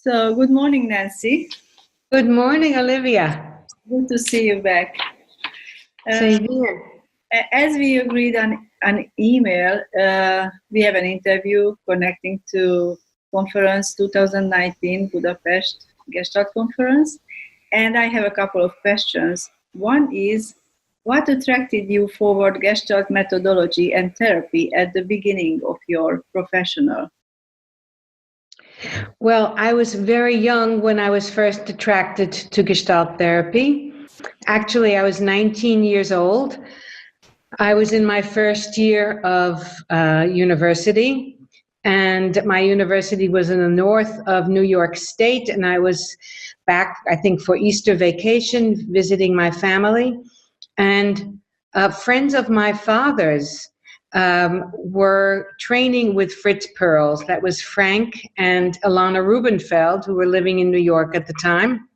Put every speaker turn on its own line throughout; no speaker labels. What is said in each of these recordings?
So, good morning, Nancy.
Good morning, Olivia.
Good to see you back.
Same here.
As we agreed on an email, we have an interview connecting to conference 2019 Budapest Gestalt conference, and I have a couple of questions. One is, what attracted you forward Gestalt methodology and therapy at the beginning of your professional?
Well, I was very young when I was first attracted to Gestalt therapy. Actually, I was 19 years old. I was in my first year of university, and my university was in the north of New York State, and I was back, I think, for Easter vacation, visiting my family. And friends of my father's were training with Fritz Perls. That was Frank and Ilana Rubenfeld, who were living in New York at the time.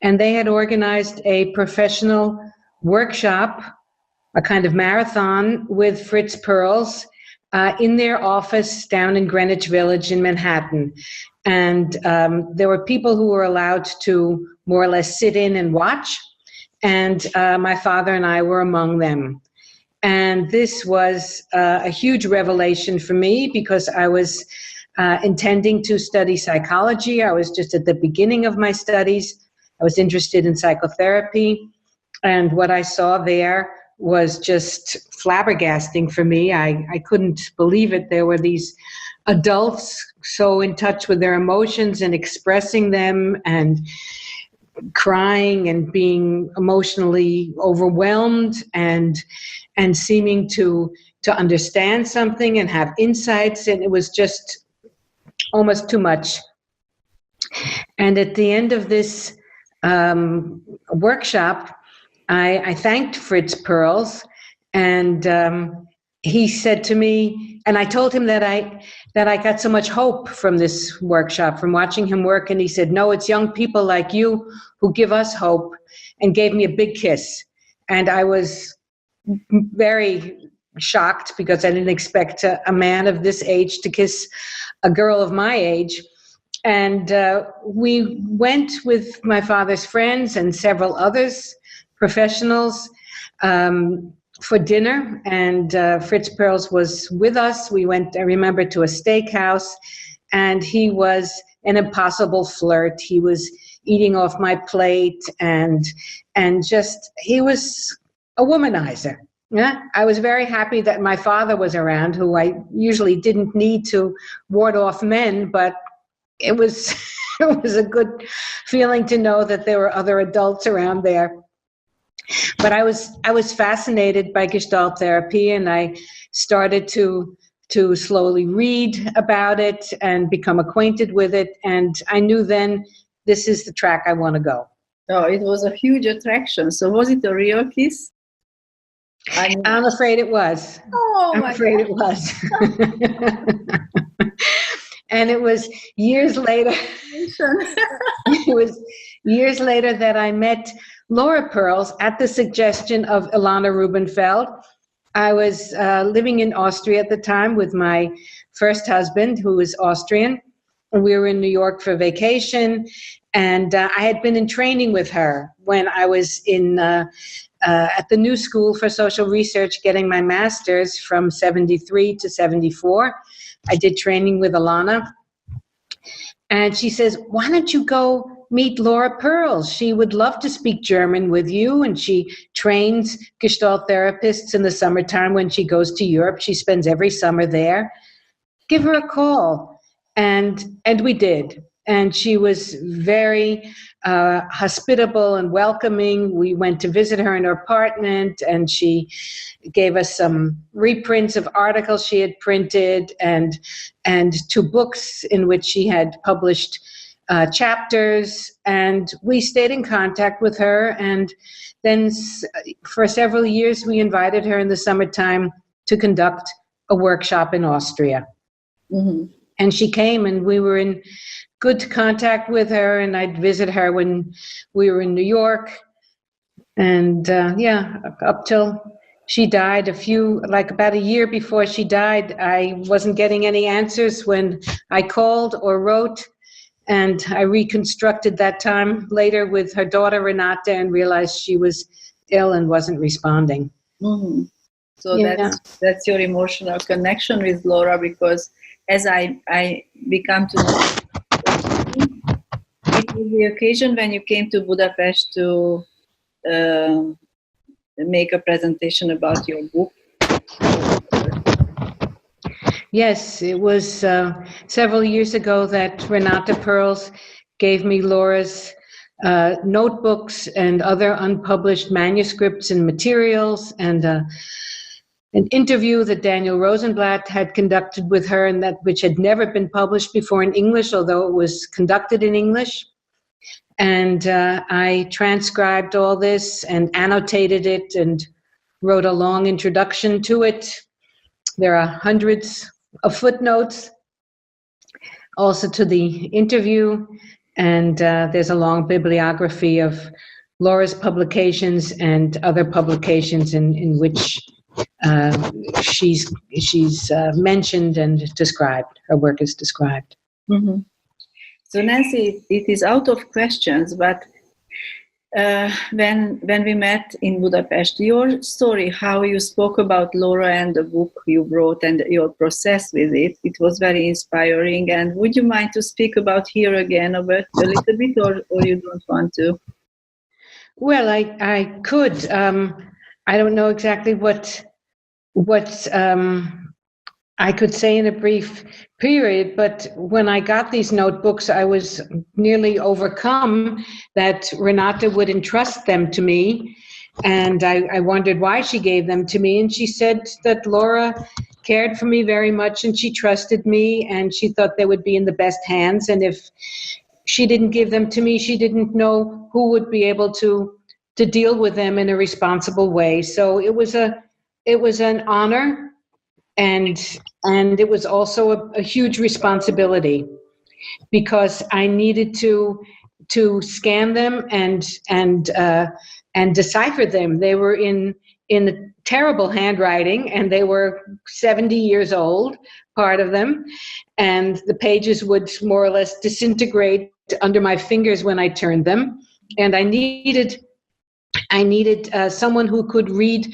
And they had organized a professional workshop, a kind of marathon with Fritz Perls in their office down in Greenwich Village in Manhattan. And there were people who were allowed to more or less sit in and watch. And my father and I were among them. And this was a huge revelation for me because I was intending to study psychology. I was just at the beginning of my studies. I was interested in psychotherapy. And what I saw there was just flabbergasting for me. I couldn't believe it. There were these adults so in touch with their emotions and expressing them and crying and being emotionally overwhelmed and seeming to understand something and have insights, and it was just almost too much. And at the end of this workshop, I thanked Fritz Perls, and he said to me, and I told him that I got so much hope from this workshop, from watching him work, and he said, no, it's young people like you who give us hope, and gave me a big kiss. And I was very shocked because I didn't expect a man of this age to kiss a girl of my age. And we went with my father's friends and several others, professionals, for dinner, and Fritz Perls was with us. We went, I remember, to a steakhouse, and he was an impossible flirt. He was eating off my plate, and just, he was a womanizer. Yeah, I was very happy that my father was around, who I usually didn't need to ward off men, but it was it was a good feeling to know that there were other adults around there. But I was fascinated by Gestalt therapy, and I started to slowly read about it and become acquainted with it. And I knew then, this is the track I want to go.
Oh, it was a huge attraction. So was it a real kiss?
I'm afraid it was.
Oh,
I'm afraid it was. And it was years later. It was years later that I met Laura Perls at the suggestion of Ilana Rubenfeld. I was living in Austria at the time with my first husband, who was Austrian. We were in New York for vacation, and I had been in training with her when I was in at the New School for Social Research, getting my master's from 73 to 74. I did training with Ilana. And she says, why don't you go meet Laura Perls? She would love to speak German with you, and she trains Gestalt therapists in the summertime when she goes to Europe. She spends every summer there. Give her a call. And we did. And she was very hospitable and welcoming. We went to visit her in her apartment, and she gave us some reprints of articles she had printed and 2 books in which she had published chapters. And we stayed in contact with her. And then for several years, we invited her in the summertime to conduct a workshop in Austria. Mm-hmm. And she came, and we were in good contact with her, and I'd visit her when we were in New York. And up till she died, about a year before she died, I wasn't getting any answers when I called or wrote. And I reconstructed that time later with her daughter Renata and realized she was ill and wasn't responding.
Mm-hmm. So
Yeah.
that's your emotional connection with Laura, because as I become to know, it was the occasion when you came to Budapest to make a presentation about your book.
Yes, it was several years ago that Renata Pearls gave me Laura's notebooks and other unpublished manuscripts and materials, and an interview that Daniel Rosenblatt had conducted with her, and that which had never been published before in English, although it was conducted in English. And I transcribed all this and annotated it and wrote a long introduction to it. There are hundreds of footnotes also to the interview, and there's a long bibliography of Laura's publications and other publications in which she's mentioned and described. Her work is described.
Mm-hmm. So Nancy, it is out of questions, but when we met in Budapest, your story, how you spoke about Laura and the book you wrote and your process with it, it was very inspiring. And would you mind to speak about here again a little bit, or you don't want to?
Well, I could. I don't know exactly what I could say in a brief period, but when I got these notebooks, I was nearly overcome that Renata would entrust them to me. And I wondered why she gave them to me. And she said that Laura cared for me very much and she trusted me and she thought they would be in the best hands. And if she didn't give them to me, she didn't know who would be able to deal with them in a responsible way. So it was an honor. And it was also a huge responsibility, because I needed to scan them and decipher them. They were in terrible handwriting, and they were 70 years old, part of them, and the pages would more or less disintegrate under my fingers when I turned them. And I needed someone who could read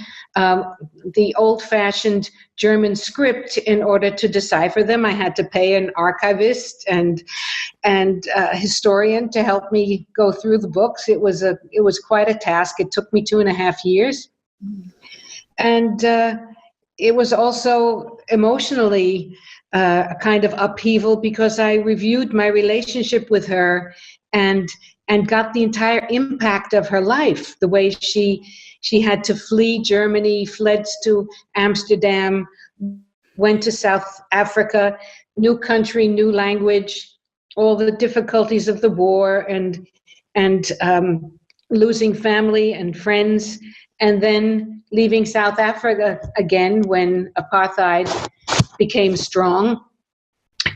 the old-fashioned German script in order to decipher them. I had to pay an archivist and a historian to help me go through the books. It was quite a task. It took me 2.5 years, and it was also emotionally a kind of upheaval, because I reviewed my relationship with her and got the entire impact of her life, the way she had to flee Germany, fled to Amsterdam, went to South Africa, new country, new language, all the difficulties of the war, and losing family and friends, and then leaving South Africa again when apartheid became strong,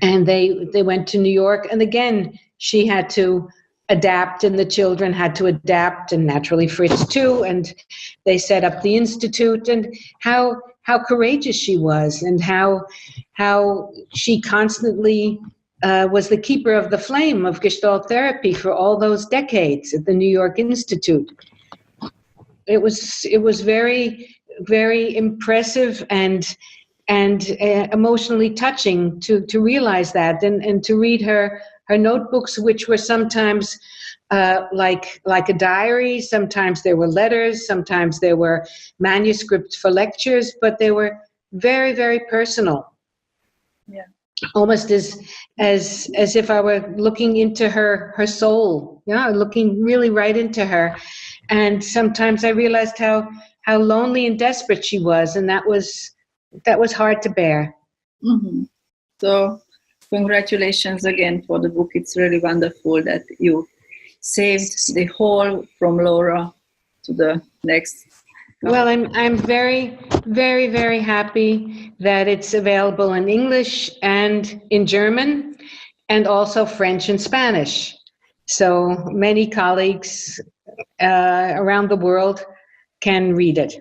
and they went to New York, and again she had to adapt, and the children had to adapt, and naturally Fritz too, and they set up the institute. And how courageous she was, and how she constantly was the keeper of the flame of Gestalt therapy for all those decades at the New York Institute. It was very, very impressive and emotionally touching to realize that, and to read her notebooks, which were sometimes like a diary, sometimes there were letters, sometimes there were manuscripts for lectures, but they were very, very personal.
Yeah.
Almost as if I were looking into her soul, looking really right into her. And sometimes I realized how lonely and desperate she was, and that was hard to bear.
Mm-hmm. So congratulations again for the book. It's really wonderful that you saved the whole from Laura to the next.
Well, I'm very, very, very happy that it's available in English and in German, and also French and Spanish. So many colleagues around the world can read it.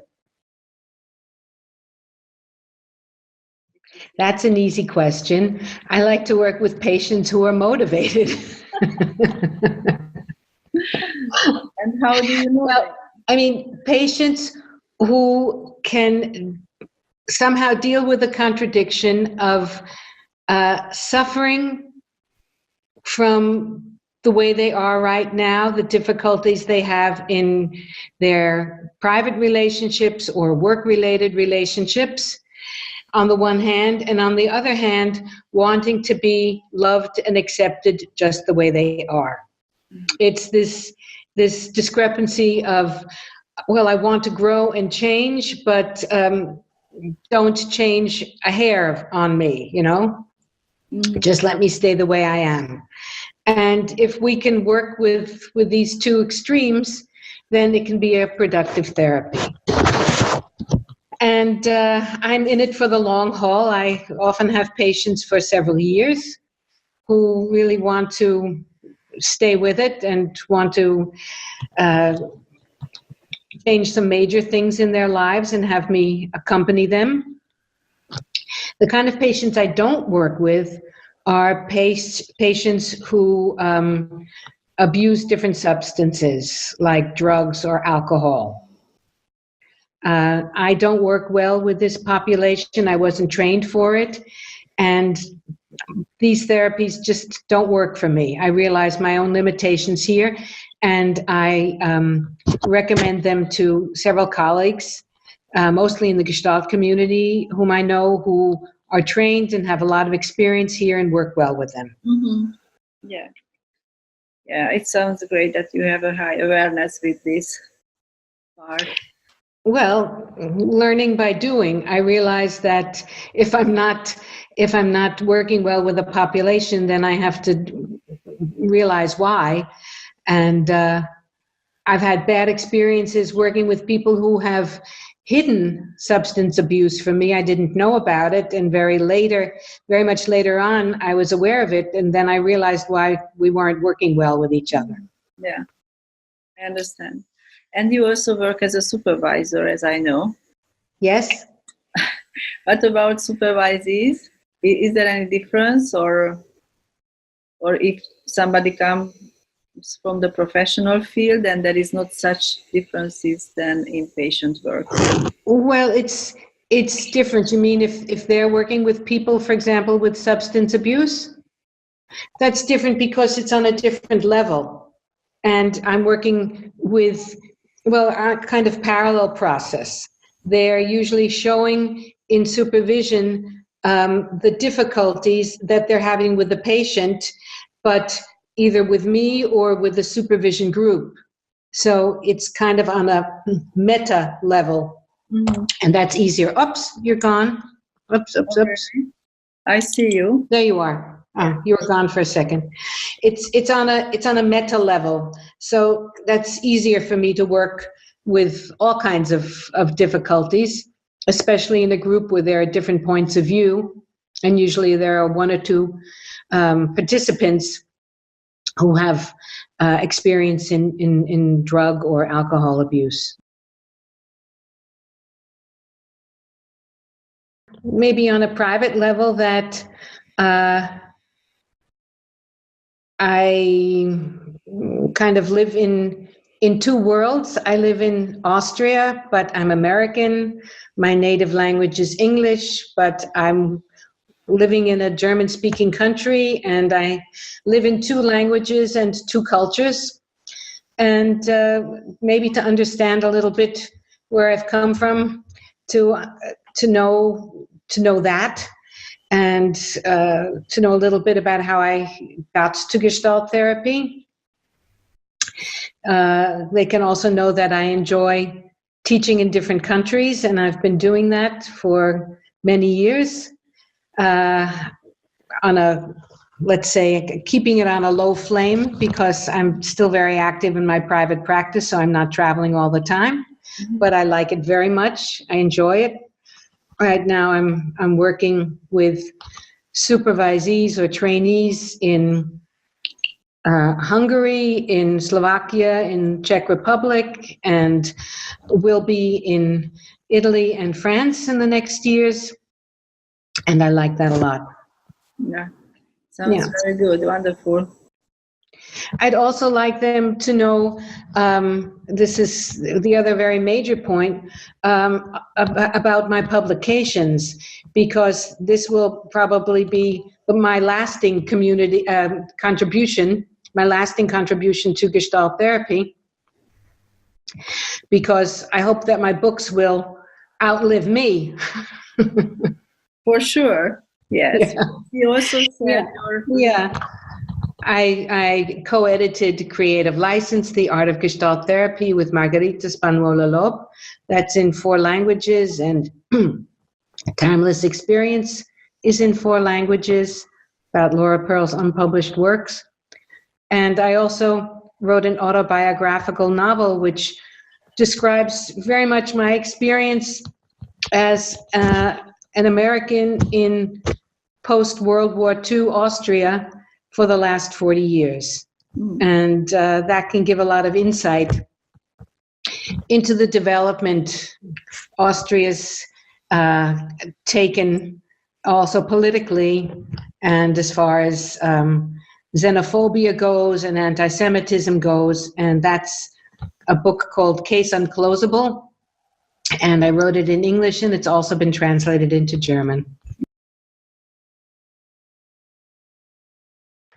That's an easy question. I like to work with patients who are motivated.
And how do you know
Well,
that?
I mean, patients who can somehow deal with the contradiction of suffering from the way they are right now, the difficulties they have in their private relationships or work-related relationships, on the one hand, and on the other hand, wanting to be loved and accepted just the way they are. It's this discrepancy of, well, I want to grow and change, but don't change a hair on me, you know? Just let me stay the way I am. And if we can work with these two extremes, then it can be a productive therapy. And I'm in it for the long haul. I often have patients for several years who really want to stay with it and want to change some major things in their lives and have me accompany them. The kind of patients I don't work with are patients who abuse different substances like drugs or alcohol. I don't work well with this population. I wasn't trained for it. And these therapies just don't work for me. I realize my own limitations here, and I recommend them to several colleagues, mostly in the Gestalt community, whom I know who are trained and have a lot of experience here and work well with them.
Mm-hmm. Yeah. Yeah, it sounds great that you have a high awareness with this part.
Well, learning by doing. I realize that if I'm not working well with a population, then I have to realize why. And I've had bad experiences working with people who have hidden substance abuse from me. I didn't know about it, and very much later on, I was aware of it, and then I realized why we weren't working well with each other.
Yeah, I understand. And you also work as a supervisor, as I know.
Yes.
What about supervisees? Is there any difference, or if somebody comes from the professional field, then there is not such differences than in patient work?
Well, it's different. You mean if they're working with people, for example, with substance abuse? That's different because it's on a different level. And I'm working with, well, a kind of parallel process. They're usually showing in supervision the difficulties that they're having with the patient, but either with me or with the supervision group. So it's kind of on a meta level, and that's easier. Oops, you're gone. Oops.
I see you.
There you are. You were gone for a second. It's on a meta level, so that's easier for me to work with all kinds of difficulties, especially in a group where there are different points of view, and usually there are one or two participants who have experience in drug or alcohol abuse. Maybe on a private level that I kind of live in two worlds. I live in Austria, but I'm American. My native language is English, but I'm living in a German-speaking country, and I live in two languages and two cultures. And maybe to understand a little bit where I've come from, to know that, and to know a little bit about how I got to Gestalt therapy. They can also know that I enjoy teaching in different countries, and I've been doing that for many years. On a, let's say, keeping it on a low flame, because I'm still very active in my private practice, so I'm not traveling all the time, but I like it very much. I enjoy it. Right now I'm working with supervisees or trainees in Hungary, in Slovakia, in Czech Republic, and will be in Italy and France in the next years. And I like that a lot.
Yeah, sounds very good, wonderful.
I'd also like them to know, this is the other very major point, about my publications, because this will probably be my lasting community contribution, my lasting contribution to Gestalt therapy, because I hope that my books will outlive me.
For sure, yes.
Yeah.
You also said
Yeah. I co-edited Creative License, The Art of Gestalt Therapy with Margarita Spanuola Lob. That's in 4 languages, and Timeless Experience is in 4 languages, about Laura Pearl's unpublished works. And I also wrote an autobiographical novel which describes very much my experience as an American in post-World War II Austria for the last 40 years. And that can give a lot of insight into the development Austria's taken also politically, and as far as xenophobia goes and anti-Semitism goes. And that's a book called Case Unclosable. And I wrote it in English, and it's also been translated into German.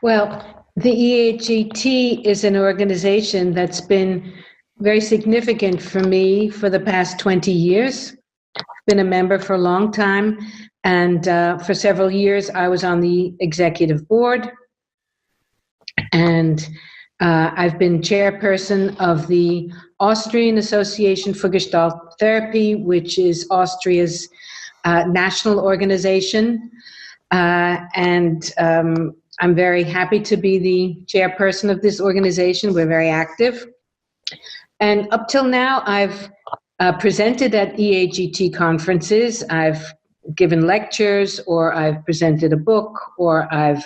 Well, the EAGT is an organization that's been very significant for me for the past 20 years. I've been a member for a long time, and for several years I was on the executive board, and I've been chairperson of the Austrian Association for Gestalt Therapy, which is Austria's national organization, and I'm very happy to be the chairperson of this organization. We're very active. And up till now, I've presented at EAGT conferences. I've given lectures, or I've presented a book, or I've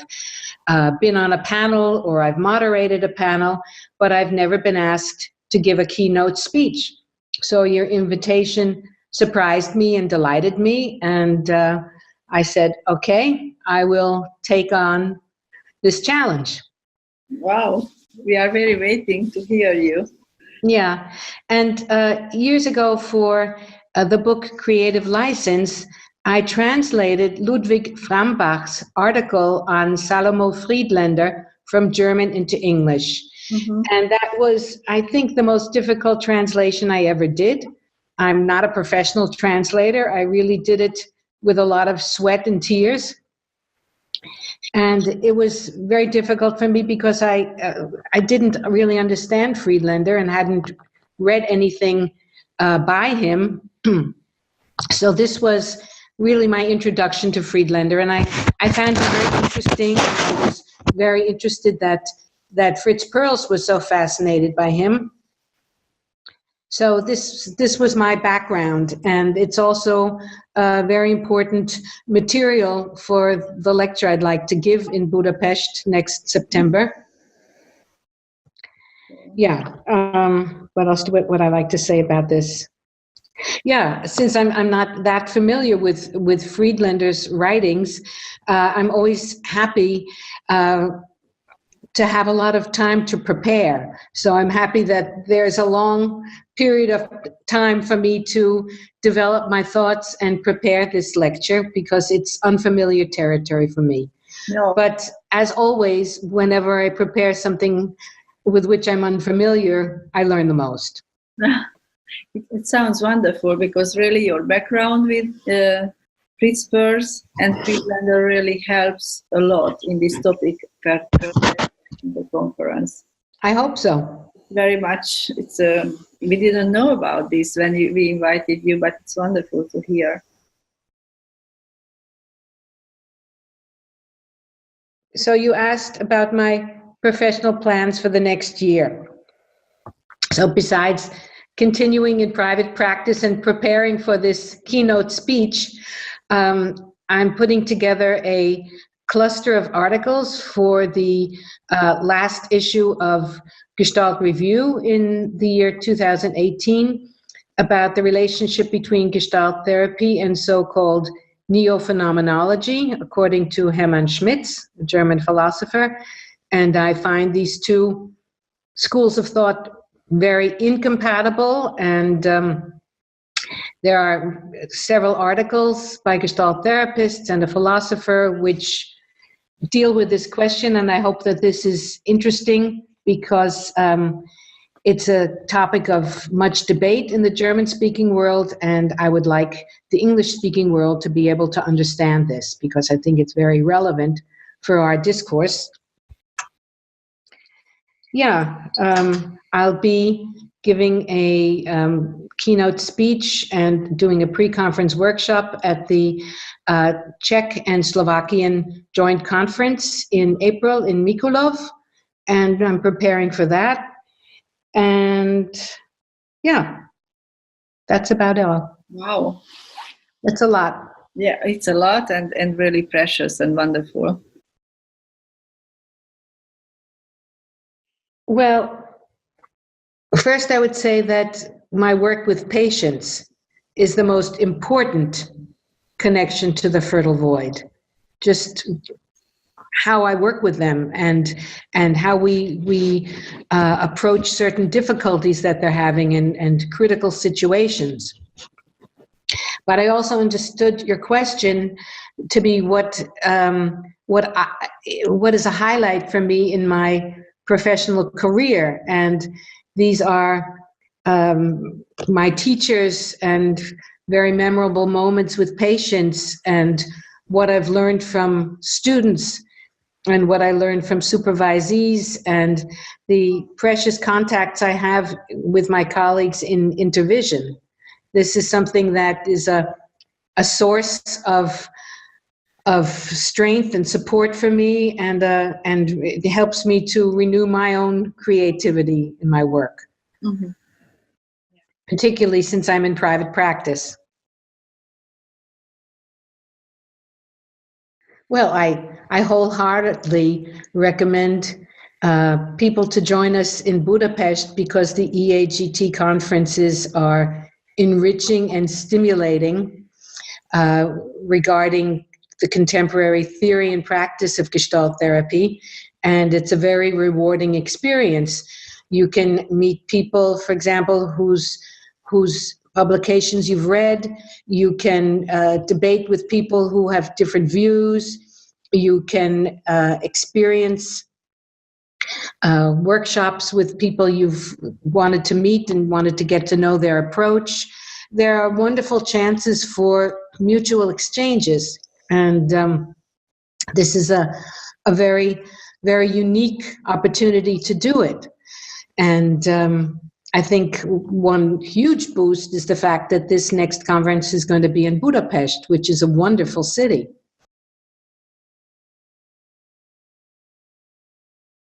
been on a panel, or I've moderated a panel, but I've never been asked to give a keynote speech. So your invitation surprised me and delighted me. And I said, okay, I will take on this challenge.
Wow, we are very waiting to hear you.
Yeah, and years ago for the book Creative License, I translated Ludwig Frambach's article on Salomo Friedländer from German into English. Mm-hmm. And that was, I think, the most difficult translation I ever did. I'm not a professional translator. I really did it with a lot of sweat and tears. And it was very difficult for me because I didn't really understand Friedländer and hadn't read anything by him. So this was really my introduction to Friedländer, and I found it very interesting. I was very interested that Fritz Perls was so fascinated by him. So this was my background, and it's also very important material for the lecture I'd like to give in Budapest next September. Yeah, what else would I like to say about this? Yeah, since I'm not that familiar with Friedländer's writings, I'm always happy to have a lot of time to prepare. So I'm happy that there's a long period of time for me to develop my thoughts and prepare this lecture, because it's unfamiliar territory for me. No. But as always, whenever I prepare something with which I'm unfamiliar, I learn the most.
It sounds wonderful, because really your background with Fritz Perls and Friedländer really helps a lot in this topic in the conference.
I hope so.
Very much. It's we didn't know about this when we invited you, but it's wonderful to hear.
So you asked about my professional plans for the next year. So besides continuing in private practice and preparing for this keynote speech, I'm putting together a cluster of articles for the last issue of Gestalt Review in the year 2018 about the relationship between Gestalt therapy and so-called neo-phenomenology, according to Hermann Schmitz, a German philosopher. And I find these two schools of thought very incompatible, and there are several articles by Gestalt therapists and a philosopher which deal with this question, and I hope that this is interesting because it's a topic of much debate in the German-speaking world, and I would like the English-speaking world to be able to understand this because I think it's very relevant for our discourse. Yeah, I'll be giving a keynote speech and doing a pre-conference workshop at the Czech and Slovakian joint conference in April in Mikulov, and I'm preparing for that. And yeah, that's about all.
Wow.
That's a lot.
Yeah, it's a lot and really precious and wonderful.
Well, first I would say that my work with patients is the most important connection to the fertile void. Just how I work with them and how we approach certain difficulties that they're having and critical situations. But I also understood your question to be what is a highlight for me in my professional career, and these are my teachers and very memorable moments with patients, and what I've learned from students and what I learned from supervisees, and the precious contacts I have with my colleagues in intervision. This is something that is a source of strength and support for me, and it helps me to renew my own creativity in my work, mm-hmm. particularly since I'm in private practice. Well, I wholeheartedly recommend people to join us in Budapest because the EAGT conferences are enriching and stimulating regarding the contemporary theory and practice of Gestalt therapy, and it's a very rewarding experience. You can meet people, for example, whose publications you've read. You can debate with people who have different views. You can experience workshops with people you've wanted to meet and wanted to get to know their approach. There are wonderful chances for mutual exchanges, and this is a very, very unique opportunity to do it. And I think one huge boost is the fact that this next conference is going to be in Budapest, which is a wonderful city.